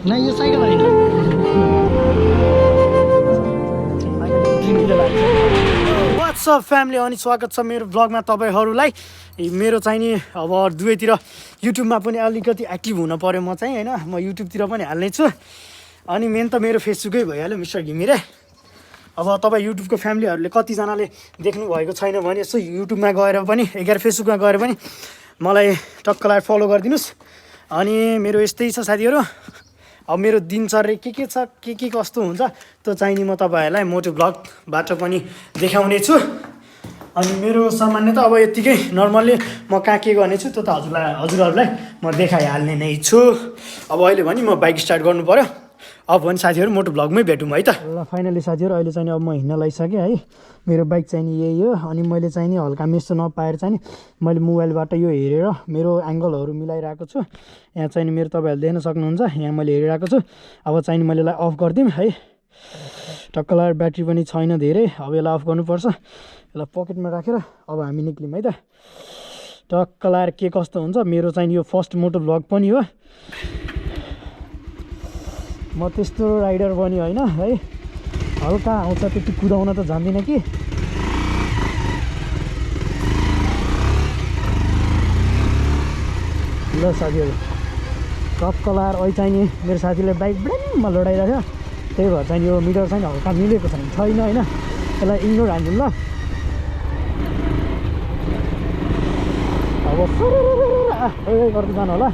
नै यो साइकल होइन व्हाट्सअप फ्यामिली अनि स्वागत छ मेरो ब्लगमा तपाईहरुलाई मेरो चाहिँ नि अब दुवैतिर युट्युबमा पनि अलिकति एक्टिभ हुन पर्यो म चाहिँ हैन म युट्युबतिर पनि हाल्ने छु अनि मेन त मेरो फेसबुकै भइहाल्यो मिस्टर घिमिरे अब तपाई युट्युबको फ्यामिलीहरुले कति जनाले देख्नु भएको छैन भने यसो युट्युबमा गएर पनि फेसबुकमा गएर पनि मलाई टक्कलाई फलो गरिदिनुस् अनि मेरो यस्तै छ साथीहरु अब मेरो दिनचर्या के छ के कस्तो हुन्छ त्यो चाहिँ नि म तपाईहरुलाई मोटो ब्लगबाट पनि देखाउने छु अनि मेरो सामान्य त अब यतिकै नर्मली म कहाँ के गर्ने छु त्यो त हजुरहरुलाई म देखाइहाल्ने नै छु अब अहिले भने म बाइक स्टार्ट गर्नु पर्यो अब भने साथीहरु मोटो ब्लगमै भेटौँ है त ल फाइनली साथीहरु अहिले चाहिँ अब म हिँड्न लागिसके है मेरो बाइक चाहिँ नि यही हो अनि मैले चाहिँ नि हल्का मेसो नपाएर चाहिँ नि मैले मोबाइलबाट यो हेरेर मेरो एंगलहरु मिलाइराको छु यहाँ चाहिँ नि मेरो तपाईहरुले देख्न सक्नुहुन्छ यहाँ मैले हेरिराको छु अब चाहिँ नि मैले यसलाई अफ गर्दिम है टक्कलार ब्याट्री पनि छैन धेरै अब यसलाई अफ गर्नुपर्छ यसलाई पकेटमा राखेर अब हामी निक्लिम है त टक्कलार के कस्तो हुन्छ मेरो चाहिँ यो फर्स्ट मोटो ब्लग पनि हो म त्यस्तो राइडर बन्यो हैन है हल्का आउँछ त्यति कुदाउन त जान्दिन कि ल साथीहरु टक्कलार अहिले चाहिँ नि मेरो साथीले बाइक ब्रेनमा लडाइरहेको त्यही भएर चाहिँ यो मिटर चाहिँ हल्का मिलेको छैन हैन यसलाई इग्नोर हान्दिउँ ल अब गर्दै जानु होला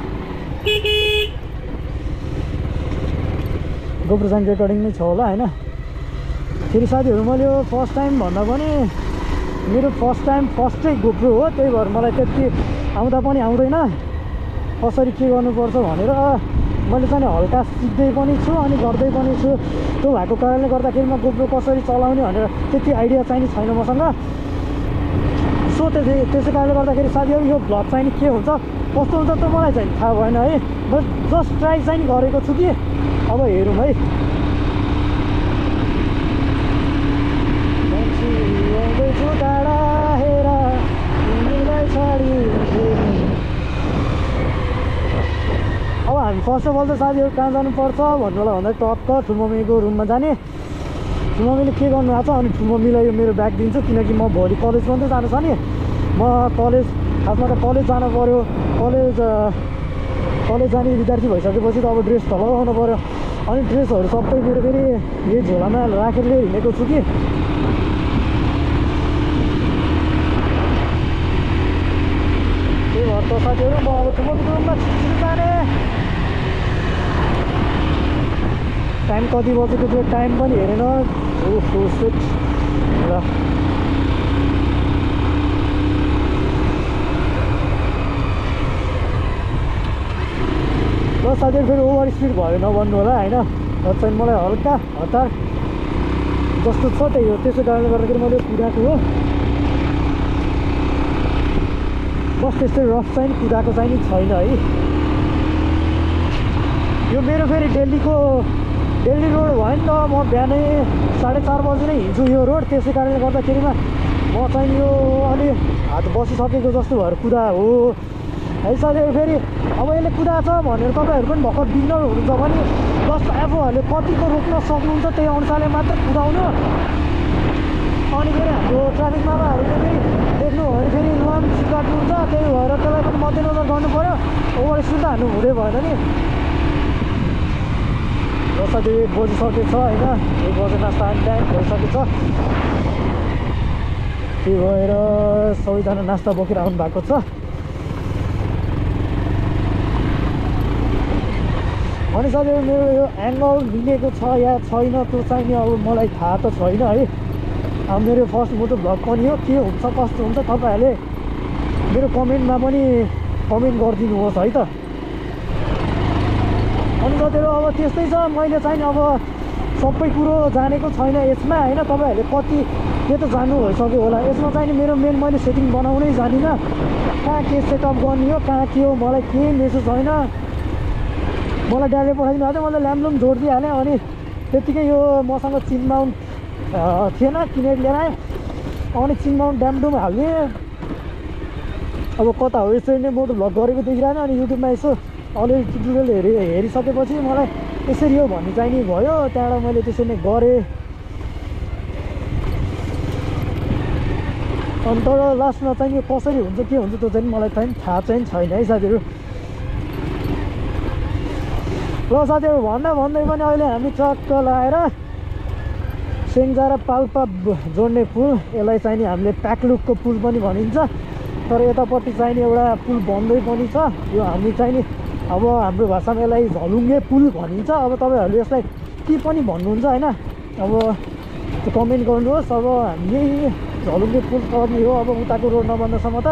गोप्रो चाहिँ रेकर्डिङ नै छ होला हैन फेरि साथीहरु मैले यो फर्स्ट टाइम भन्दा पनि मेरो फर्स्टै गोप्रो हो त्यही भएर मलाई त्यति आउँदा पनि आउँदैन कसरी के गर्नुपर्छ भनेर मैले चाहिँ हल्का सिक्दै पनि छु अनि गर्दै पनि छु त्यो भएको कारणले गर्दाखेरि म गोप्रो कसरी चलाउने भनेर त्यति आइडिया चाहिँ छैन मसँग सो त्यसै कारणले गर्दाखेरि साथीहरु यो भ्लग चाहिँ के हुन्छ कस्तो हुन्छ त मलाई चाहिँ थाहा भएन है बस जस्ट ट्राई चाहिँ गरेको छु कि अब हेरौँ है अब हामी फर्स्ट अफ अल त साथीहरु कहाँ जानुपर्छ भन्नुलाई भन्दा टक्क ठुमम्मीको रुममा जाने ठुमम्मीले के गर्नु आएको छ अनि ठुमम्मीलाई यो मेरो ब्याग दिन्छु किनकि म भोलि कलेज मात्रै जानु छ नि म कलेज खासमा त कलेज जानु पर्यो कलेज जाने विद्यार्थी भइसकेपछि त अब ड्रेस त लगाउनु पर्यो अनि ड्रेसहरु सबै मेरो फेरि यही झोलामा राखेर हिँडेको छु कि त्यही भएर त साथीहरु म अब ठुमम्मीको रुममा जाने टाइम कति बजेको थियो टाइम पनि हेरेन ओहो सेट ल साथीहरु फेरि ओभर स्पिड भयो नभन्नु होला हैन चाहिँ मलाई हल्का हतार जस्तो छ त्यही हो त्यसै कारणले गर्दाखेरि मैले कुदाएको हो बस त्यस्तै रफ चाहिँ कुदाएको चाहिँ छैन है यो मेरो फेरि दिल्ली रोड भयो नि त म बिहानै 4:30 बजी नै हिँड्छु यो रोड त्यसै कारणले गर्दाखेरिमा म चाहिँ यो अलि हात बसिसकेको जस्तो भएर कुदा हो है साथीहरु फेरि अब यसले कुदाछ भनेर तपाईहरु पनि भर्खर बिगिनर हुनुहुन्छ भने जस्ट आफूहरूले कतिको रोक्न सक्नुहुन्छ त्यही अनुसारले मात्र कुदाउनु अनि फेरि हाम्रो ट्राफिक मामाहरूले फेरि देख्नु भने फेरि नियम सिकाउनुहुन्छ त्यही भएर त्यसलाई पनि मध्यनजर गर्नु पर्यो ओभर स्पिड त हान्नु हुँदै भएन नि जस्तै 1 बजिसकेको छ हैन 1 बजे नास्ता खाने टाइम भइसकेको छ त्यही भएर सबैजना नास्ता बोकेर आउनु भएको छ अनि साथीहरु मेरो यो एंगल मिलेको छ या छैन त्यो चाहिँ नि अब मलाई थाहा त छैन है अब मेरो फर्स्ट मोटो ब्लग पनि हो के हुन्छ कस्तो हुन्छ तपाईहरुले मेरो कमेन्टमा पनि कमेन्ट गरिदिनुहोस् है त अनि साथीहरु अब त्यस्तै छ मैले चाहिँ अब सबै कुरो जानेको छैन यसमा हैन तपाईहरुले कति के त जान्नु भइसक्यो होला यसमा चाहिँ नि मेरो मेन मैले सेटिङ बनाउनै जानिन कहाँ के सेटअप गर्ने हो कहाँ के हो मलाई केही मेसेज छैन मलाई डाइरेक्ट पठाइदिनु भएको थियो मैले ल्याम्लुम जोडिदिइहालेँ अनि त्यतिकै यो मसँग चिन माउन्ट थिएन किनेर लिएर आएँ अनि चिन माउन्ट ड्यामडुम हाल्ने अब कता हो यसरी नै मोटो भ्लग गरेको देखिरहेन अनि युट्युबमा यसो अलिअलि ट्युटोरियल हेरिसकेपछि मलाई यसरी हो भन्ने चाहिँ नि भयो। त्यहाँबाट मैले त्यसरी नै गरेँ। अनि तर लास्टमा चाहिँ कसरी हुन्छ के हुन्छ त्यो चाहिँ मलाई थाहा चाहिँ छैन है साथीहरू। ल साथीहरू भन्दा भन्दै पनि अहिले हामी चक्क लगाएर सेङ्जा र पाल्पा जोड्ने पुल, यसलाई चाहिँ नि हामीले प्याकलुकको पुल पनि भनिन्छ। तर यतापट्टि चाहिँ नि एउटा पुल बन्दै पनि छ। यो हामी चाहिँ नि अब हाम्रो भाषामा यसलाई झलुङ्गे पुल भनिन्छ। अब तपाईँहरूले यसलाई के पनि भन्नुहुन्छ होइन, अब त्यो कमेन्ट गर्नुहोस्। अब हामी झलुङ्गे पुल पर्ने हो अब उताको रोड नबन्दासम्म त।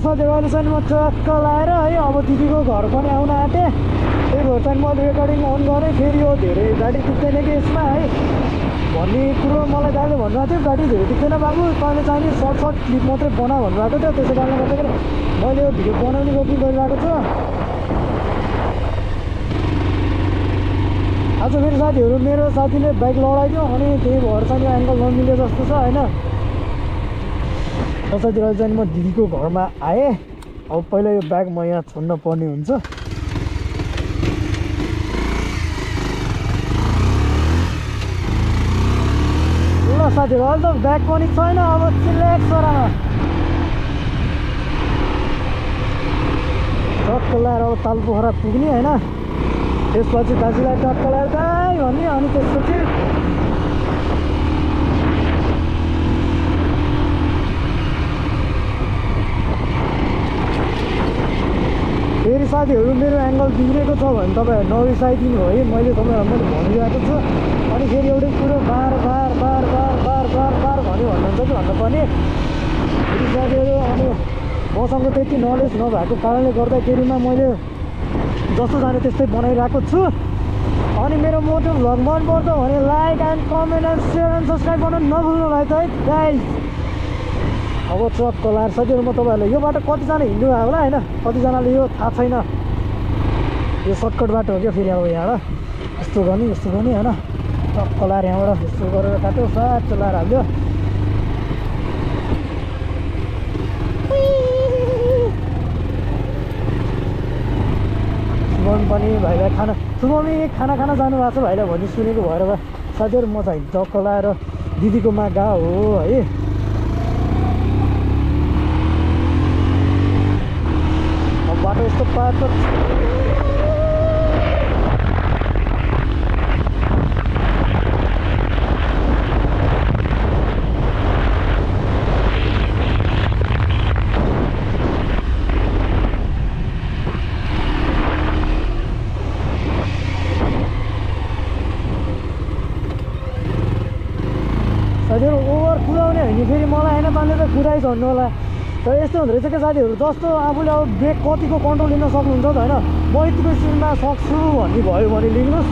साथीहरू अहिले चाहिँ म चक्क लाएर है अब दिदीको घर पनि आउन आँटेँ। त्यही भएर चाहिँ मैले रेकर्डिङ अन गरेँ। फेरि यो धेरै गाडी टिक्दैन कि यसमा है भन्ने कुरो मलाई दाइले भन्नुभएको थियो। गाडी धेरै टिक्दैन बाबु, तैँले चाहिँ नि सर्ट क्लिप मात्रै बना भन्नुभएको थियो। त्यसै कारणले गर्दाखेरि मैले यो भिडियो बनाउने पनि गरिरहेको छु। आज फेरि साथीहरू मेरो साथीले बाइक लडाइदियो अनि त्यही भएर चाहिँ यो एङ्गल नमिले जस्तो छ होइन। साथीहरू चाहिँ म दिदीको घरमा आएँ। अब पहिला यो ब्याग म यहाँ छोड्न पर्ने हुन्छ। ल साथीहरू अहिले त ब्याग पनि छैन। अब चिलेक सरामा टक्क ल्याएर अब तालपोखरा पुग्ने होइन। त्यसपछि दाजुलाई टक्क ल्याएर दाइ भन्ने। अनि त्यसपछि फेरि साथीहरू मेरो एङ्गल बिग्रेको छ भने तपाईँहरू नरिसाइदिनु हो है। मैले तपाईँहरूलाई भनिरहेको छु। अनि फेरि एउटै कुरो बार बार बार बार बार बार बार भन्नुहुन्छ कि भन्नुपर्ने फेरि साथीहरू। अनि मसँग त्यति नलेज नभएको कारणले गर्दाखेरिमा मैले जस्तो जाने त्यस्तै बनाइरहेको छु। अनि मेरो मोटो भ्लग मनपर्छ भने like and comment and share and subscribe गर्न नभुल्नु भयो त है गाइस। अब चक्क लाएर साथीहरू म तपाईँहरूलाई यो बाटो कतिजना हिँड्नु भयो होला होइन, कतिजनाले यो थाहा छैन। यो सर्टकट बाटो हो क्या। फेरि अब यहाँबाट यस्तो गर्ने होइन। चक्क लाएर यहाँबाट यस्तो गरेर काट्यो, साँच्चो लाएर हाल्यो। सुमन पनि भाइलाई सुममी खाना जानुभएको छ भाइलाई भन्ने सुनेको भएर साथीहरू म चाहिँ चक्क लाएर दिदीकोमा गएको हो है। बाटो यस्तो पाएको साथीहरू ओभर कुदाउने होइन। फेरि मलाई होइन तानले त कुदाइसक्नु होला। तर यस्तो हुँदो रहेछ क्या साथीहरू, जस्तो आफूले अब ब्रेक कतिको कन्ट्रोल लिन सक्नुहुन्छ त होइन। म यतिको स्पिडमा सक्छु भन्ने भयो भने लिनुहोस्,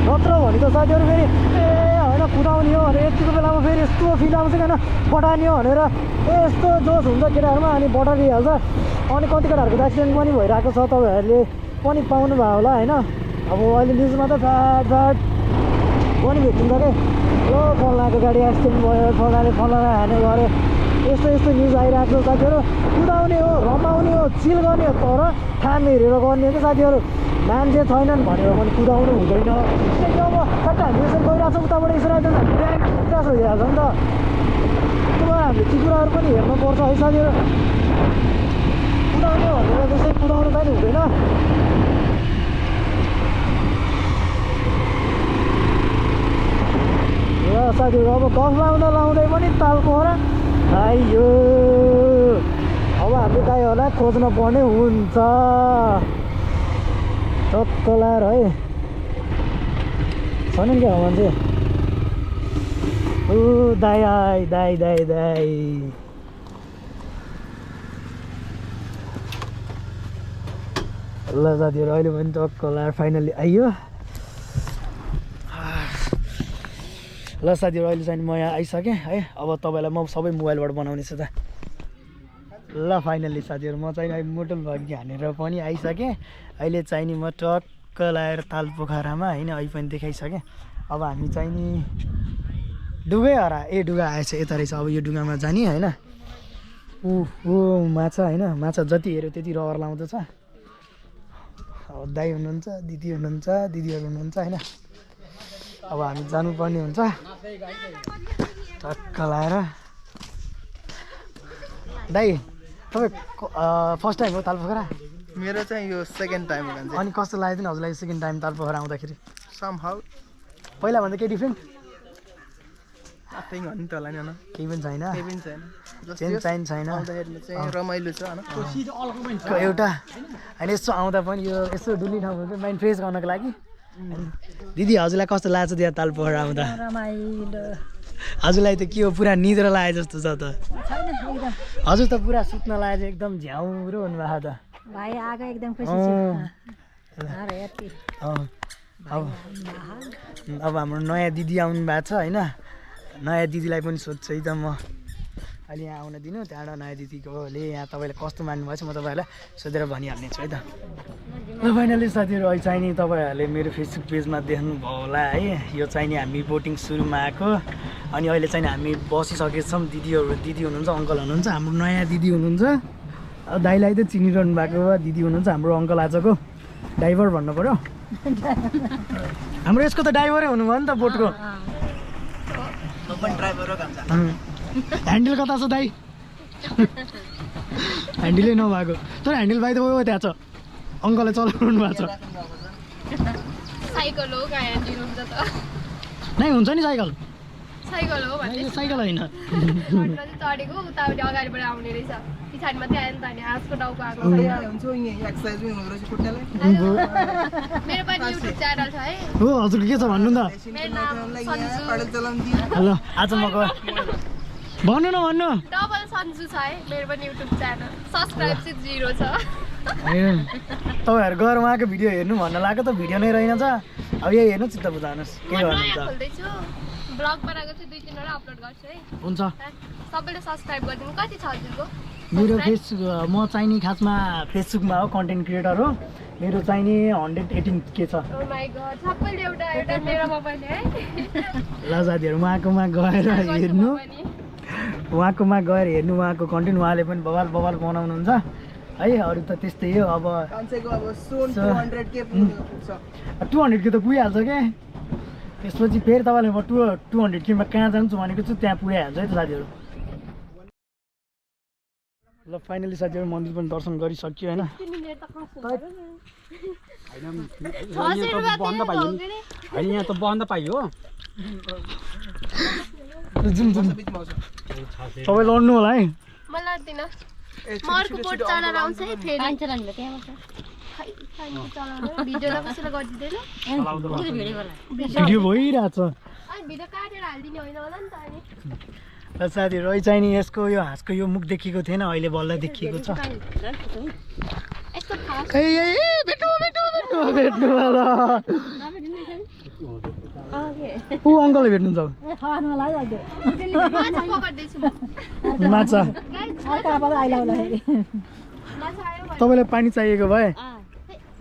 नत्र भने त साथीहरू फेरि होइन कुदाउने हो भने यतिको बेलामा फेरि यस्तो फिल आउँछ क्या बटार्ने हो भनेर यस्तो जोस हुन्छ केटाहरूमा। अनि बटारिहाल्छ। अनि कति केटाहरूको त एक्सिडेन्ट पनि भइरहेको छ। तपाईँहरूले पनि पाउनु भयो होला होइन। अब अहिले न्युजमा त फ्याट पनि भेटिन्छ क्या। ल फलाको गाडी एक्सिडेन्ट भयो, फलाले हाने गऱ्यो, यस्तो न्युज आइरहेको छ साथीहरू। कुदाउने हो, रमाउने हो, चिल गर्ने हो, तर ठाम हेरेर गर्ने हो क्या साथीहरू। मान्छे छैनन् भनेर पनि कुदाउनु हुँदैन। अब कता हामी यसरी गइरहेको छ उताबाट यसरी आइदिन्छ हामी ब्याङ्क क्रास भइहाल्छ नि त। त्यो हामीले ती कुराहरू पनि हेर्नुपर्छ है साथीहरू। कुदाउने भनेर त्यसै कुदाउनु पनि हुँदैन। ल साथीहरू अब गफ लाउँदै पनि तालपोखरा आइयो। अब हाम्रो गाईहरूलाई खोज्न पर्ने हुन्छ। टक्क लाएर है छैन क्या मान्छे। दाई ल साथीहरू अहिले पनि टक्क लाएर फाइनल्ली आइयो ल साथीहरू अहिले चाहिँ म यहाँ आइसकेँ है अब तपाईँलाई म सबै मोबाइलबाट बनाउने छु त ल फाइनल्ली साथीहरू म चाहिँ अहिले मोटल भाग्य हानेर पनि आइसकेँ अहिले चाहिँ नि म टक्क लाएर ताल पोखरामा होइन अहिले पनि देखाइसकेँ अब हामी चाहिँ नि डुगै डुगा आएछ यता रहेछ अब यो डुगामा जाने होइन ऊ माछा होइन माछा जति हेऱ्यो त्यति रहर लाउँदैछ अब दाइ हुनुहुन्छ दिदीहरू हुनुहुन्छ होइन अब हामी जानुपर्ने हुन्छ टक्क लाएर दाइ तपाईँ फर्स्ट टाइम हो ताल पोखरा मेरो चाहिँ यो सेकेन्ड टाइम हो अनि कस्तो लाग्यो नि हजुरलाई सेकेन्ड टाइम ताल पोखरा आउँदाखेरि समहाउ पहिलाभन्दा केही डिफ्रेन्ट नथिङ हो नि तँलाई नि केही पनि छैन केही पनि छैन चेन्ज छैन आउँदाखेरि चाहिँ रमाइलो छ होइन एउटा होइन यसो आउँदा पनि यो यसो डुल्ने ठाउँ माइन्ड फ्रेस गर्नको लागि दिदी हजुरलाई कस्तो लाग्छ त्यहाँ ताल पोखरा आउँदा हजुरलाई त के हो पुरा निद्रा लागे जस्तो छ त हजुर त पुरा सुत्न लागे एकदम झ्याउरो हुनुभएको त भाइ आएको एकदम खुसी छु अब हाम्रो नयाँ दिदी आउनु भएको छ होइन नयाँ दिदीलाई पनि सोध्छु है त म अहिले यहाँ आउन दिनु त्यहाँबाट नयाँ दिदीकोले यहाँ तपाईँले कस्तो मान्नुभएको छ म तपाईँहरूलाई सोधेर भनिहाल्नेछु है त ल फाइनली साथीहरू अहिले चाहिँ नि तपाईँहरूले मेरो फेसबुक पेजमा देख्नुभयो होला है यो चाहिँ नि हामी बोटिङ सुरुमा आएको अनि अहिले चाहिँ हामी बसिसकेछौँ दिदी हुनुहुन्छ अङ्कल हुनुहुन्छ हाम्रो नयाँ दिदी हुनुहुन्छ दाइलाई त चिनिरहनु भएको दिदी हुनुहुन्छ हाम्रो अङ्कल आजको ड्राइभर भन्नु पऱ्यो हाम्रो यसको त ड्राइभरै हुनुभयो नि त बोटको ह्यान्डल कता छ दाइ ह्यान्डलै नभएको तर ह्यान्डल भाइ त त्यहाँ छ अङ्कलले चलाउनु भएको छ साइकल हो ह्यान्डल हुन्छ त नै हुन्छ नि साइकल साइकल हो भन्ने साइकल होइन चढेको उतापट्टि अगाडिबाट आउने रहेछ पछाडि मात्रै आयो नि त अनि आजको टाउको आएको मेरो पनि युट्युब च्यानल छ है हो हजुर के छ भन्नु त मेरो नाम सन्जु ल आज म भन्नु न भन्नु डबल सन्जु छ है मेरो पनि युट्युब च्यानल सब्सक्राइब चाहिँ 0 छ तपाईँहरू गएर उहाँको भिडियो हेर्नु भन्न लाग्यो त भिडियो नै रहेनछ अब यही हेर्नु चित्त बुझाउनुहोस् के भन्नुहुन्छ खोल्दैछु ब्लग बनाएको चाहिँ 2-3 वटा अपलोड गर्छु है हुन्छ सबैले सब्सक्राइब गरिदिनु कति छ हजुरको मेरो फेसबुक म चाहिँ नि खासमा फेसबुकमा हो कन्टेन्ट क्रिएटर हो मेरो चाहिँ नि 118 के छ ओ माय गॉड सबैले एउटा एउटा मेरोमा पनि है ल साथीहरू उहाँकोमा गएर हेर्नु उहाँकोमा गएर हेर्नु उहाँको कन्टेन्ट उहाँले पनि बवाल बनाउनुहुन्छ है अरू त त्यस्तै हो अब 200 के त पुगिहाल्छ क्या त्यसपछि फेरि तपाईँले म 200 केमा कहाँ जान्छु भनेको छु त्यहाँ पुगाइहाल्छ है त साथीहरू ल फाइनली साथीहरू मन्दिर पनि दर्शन गरिसक्यो होइन यहाँ त बन्द पाइयो तपाईँ लड्नु होला है म लड्दिन म अर्को बोट चलाएर आउँछ है फेरि भिडियो कसैले गरिदिँदैन भिडियो भइरहेछ अनि भिडियो काटेर हालिदिने होइन होला नि त अनि र साथीहरू अहिले चाहिँ नि यसको यो हाँसको यो मुख देखिएको थिएन अहिले बल्ल देखिएको छ यस्तो खास भेट्नु होला ऊ अङ्कलले भेट्नुहुन्छ माछा पकड्दैछु म माछा माछा आयो भने तपाईँलाई पानी चाहिएको भए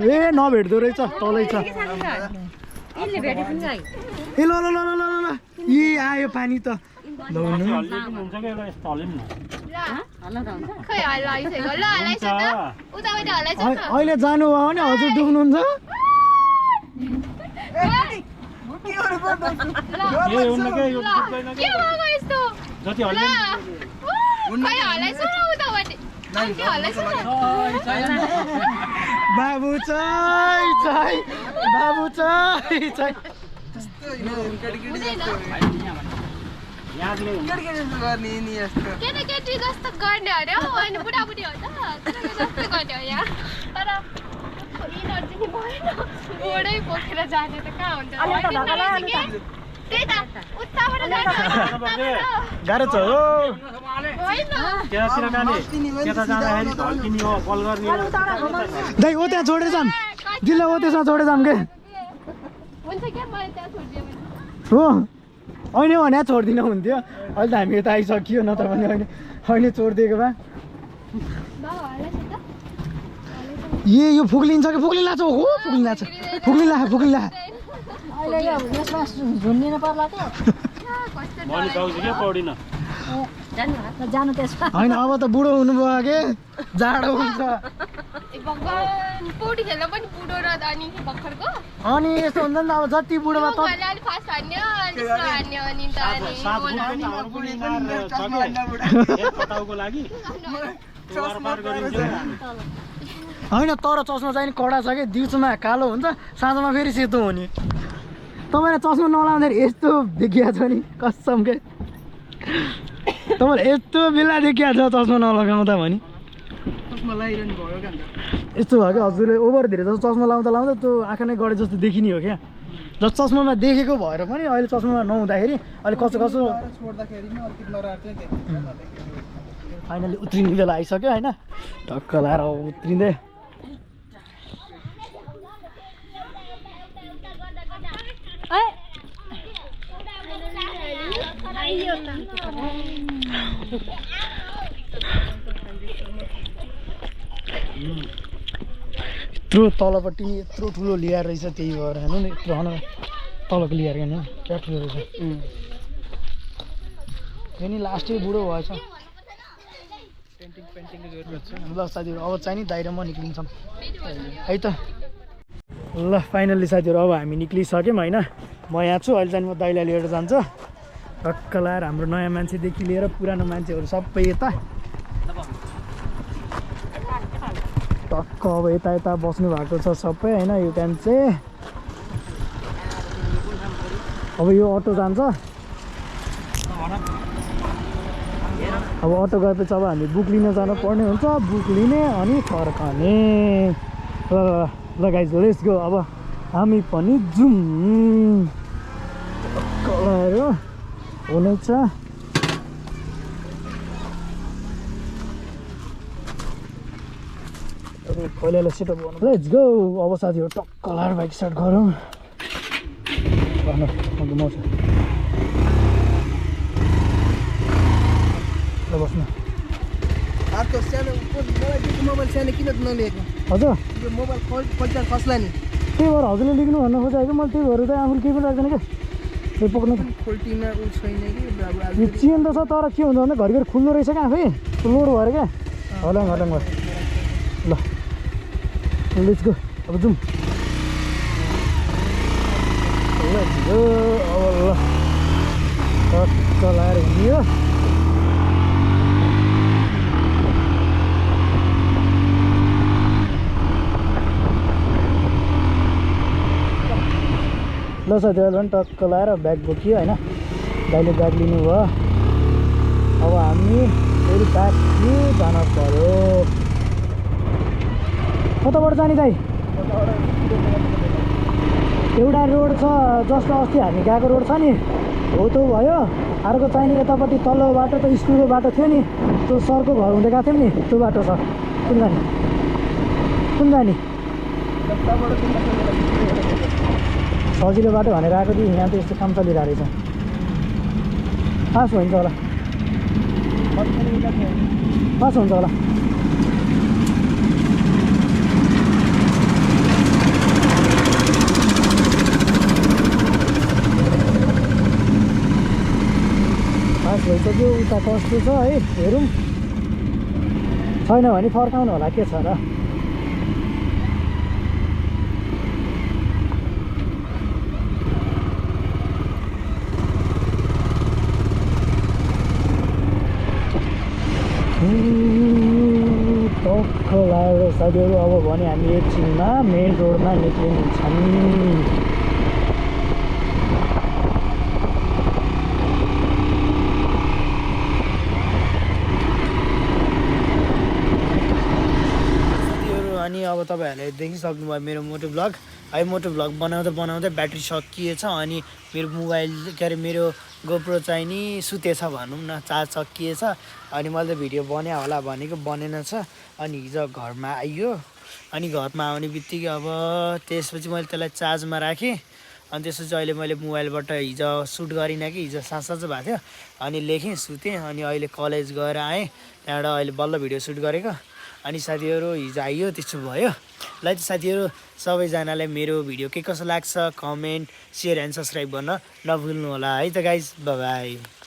ए नभेट्दो रहेछ तलै छ ए ल ल ल ल ल ल ए आयो पानी त खै हल्लाइसक्यो ल हल्लाइछ त उतापट्टि हल्लाइछ त अहिले जानुभयो भने हजुर डुब्नुहुन्छ के भएको यस्तो खै हल्लाइछ र उतापट्टि अनि के हल्लाइछ बाबु चाहिँ बाबु चाहिँ केटाकेटी जस्तो गर्ने अरे हौ होइन बुढाबुढी हो त जस्तो गर्ने हो यहाँ तर यिनीहरू चाहिँ नि भएन घोडै बोकेर जाने त कहाँ हुन्छ त्यही त उताबाट जानु गाह्रो छ हो होइन त्यतातिर जाने त्यता जाँदाखेरि ढल्किने हो कल गर्ने दाइ ओ त्यहाँ छोडेर जाम दिल्ला ओ त्यसमा छोडेर जाम के हुन्छ क्या मलाई त्यहाँ छोडिदियो भने हो होइन भने छोडिदिनु हुन्थ्यो अहिले त हामी यता आइसकियो नत्र भने होइन छोडिदिएको भए बाबा हल्ला छ त यो फुक्लिन्छ कि फुक्लिला छ हो फुक्लिला छ फुक्लिला अहिले यो यसमा झुन्डिनु पर्ला त भनि सक्छु क्या पौडिन जानु त्यसमा होइन अब त बुढो हुनुभयो के जाडो हुन्छ ए भगवान् पौडी खेल्न पनि बुढो र अनि भर्खरको अनि यस्तो हुन्छ नि त अब जति बुढो भयो त उहाँले अलिक फास्ट हान्यो अनि त्यसो हान्यो अनि त अनि सात गोल बुट हान्यो। पनि एक पटाउको लागि पार गरिन्छ होइन तर चस्मा चाहिँ नि कडा छ कि दिउँसोमा कालो हुन्छ साँझमा फेरि सेतो हुने तपाईँलाई चस्मा नलाउँदाखेरि यस्तो देखिया छ नि कसम के तपाईँलाई यस्तो बेला देखिया छ चस्मा नलगाउँदा भने चस्मा लगाइरहनु भयो क्या अन्त यस्तो भयो क्या हजुरले ओभर धेरै जस्तो चस्मा लाउँदा त्यो आँखा नै गढे जस्तो देखिने हो क्या जस्तो चस्मामा देखेको भएर पनि अहिले चस्मामा नहुँदाखेरि अहिले कसो छोड्दाखेरि नि अलिकति नरार चाहिँ देखिन्छ फाइनली उत्रिने बेला आइसक्यो होइन ढक्क लाएर उत्रिँदै यत्रो तलपट्टि नि यत्रो ठुलो लेयर रहेछ त्यही भएर हेर्नु नि यत्रो हन तलको लेयर हेर्नु क्या ठुलो रहेछ यो नि लास्टै बुढो भएछ ल साथीहरू अब चाहिँ नि दाइ र म निक्लिन्छौँ है त ल फाइनल्ली साथीहरू अब हामी निक्लिसक्यौँ होइन म यहाँ छु अहिले चाहिँ म दाइलाई लिएर जान्छु टक्क लाएर हाम्रो नयाँ मान्छेदेखि लिएर पुरानो मान्छेहरू सबै यता टक्क अब यता यता बस्नु भएको छ सबै होइन यो टाइम चाहिँ अब यो अटो जान्छ अब अटो गएपछि अब हामी बुक लिन जानु पर्ने हुन्छ बुक लिने अनि फर्कने ल गाइज लेट्स गो अब हामी पनि जाउँ हुनेछ पहिला सेटअप गर्नु लेट्स गो अब साथीहरू टक्क लाएर बाइक स्टार्ट गरौँ घुमाउँछ ल बस्नु अर्को सानो मोबाइल सानो किन नलिएको हजुर यो मोबाइल पैसा खस्ला नि त्यही भएर हजुरले लिनु भन्न खोजेको मैले त्यही भएर चाहिँ आफूले केही पनि राख्दैन क्या त्यो पक्नु त पोल्ट्रीमा ऊ छैन कि अब यो चेन त छ तर के हुन्छ भने घरिघरि खुल्दो रहेछ क्या आफै लोड भएर क्या हलाङ भयो ल लेट्स गो अब जाउँ लेट्स गो अब ल टक्क लाएर हिँड्यो ल साथीहरू पनि टक्क लाएर ब्याग बोकियो होइन दाइले ब्याग लिनुभयो अब हामी फेरि ब्याग जान पर्यो कताबाट जाने दाइ एउटा रोड छ जस्तो अस्ति हामी गएको रोड छ नि हो त्यो भयो अर्को चाहिने यतापट्टि तल्लो बाटो त स्कुलको बाटो थियो नि त्यो सरको घर हुँदै गएको थियौँ नि त्यो बाटो छ कुन जाने सजिलो बाटो भनेर आएको थिएँ यहाँ त यस्तो काम चलिरहेको रहेछ पास हुन्छ होला पास हुन्छ होला पास भइसक्यो उता कस्तो छ है हेरौँ छैन भने फर्काउनु होला के छ र टक्क लागेर साथीहरू अब भने हामी एकछिनमा मेन रोडमा निक्लिन्छौँ साथीहरू अनि अब तपाईँहरूले देखिसक्नुभयो मेरो मोटो ब्लग है मोटो भ्लग बनाउँदै ब्याट्री सकिएछ अनि मेरो मोबाइल के अरे मेरो गोप्रो चाहिँ नि सुतेछ भनौँ न चार्ज सकिएछ अनि मैले त भिडियो बन्यो होला भनेको बनेन छ अनि हिजो घरमा आइयो अनि घरमा आउने बित्तिकै अब त्यसपछि मैले त्यसलाई चार्जमा राखेँ अनि त्यसपछि अहिले मैले मोबाइलबाट हिजो सुट गरिनँ कि हिजो साँझ भएको थियो अनि लेखेँ सुतेँ अनि अहिले कलेज गएर आएँ त्यहाँबाट अहिले बल्ल भिडियो सुट गरेको अनि साथीहरू हिजो आइयो त्यसो भयो ल त साथीहरू सबैजनालाई मेरो भिडियो के कसो लाग्छ कमेन्ट सेयर एन्ड सब्सक्राइब गर्न नभुल्नु होला है त गाइज बाई बाई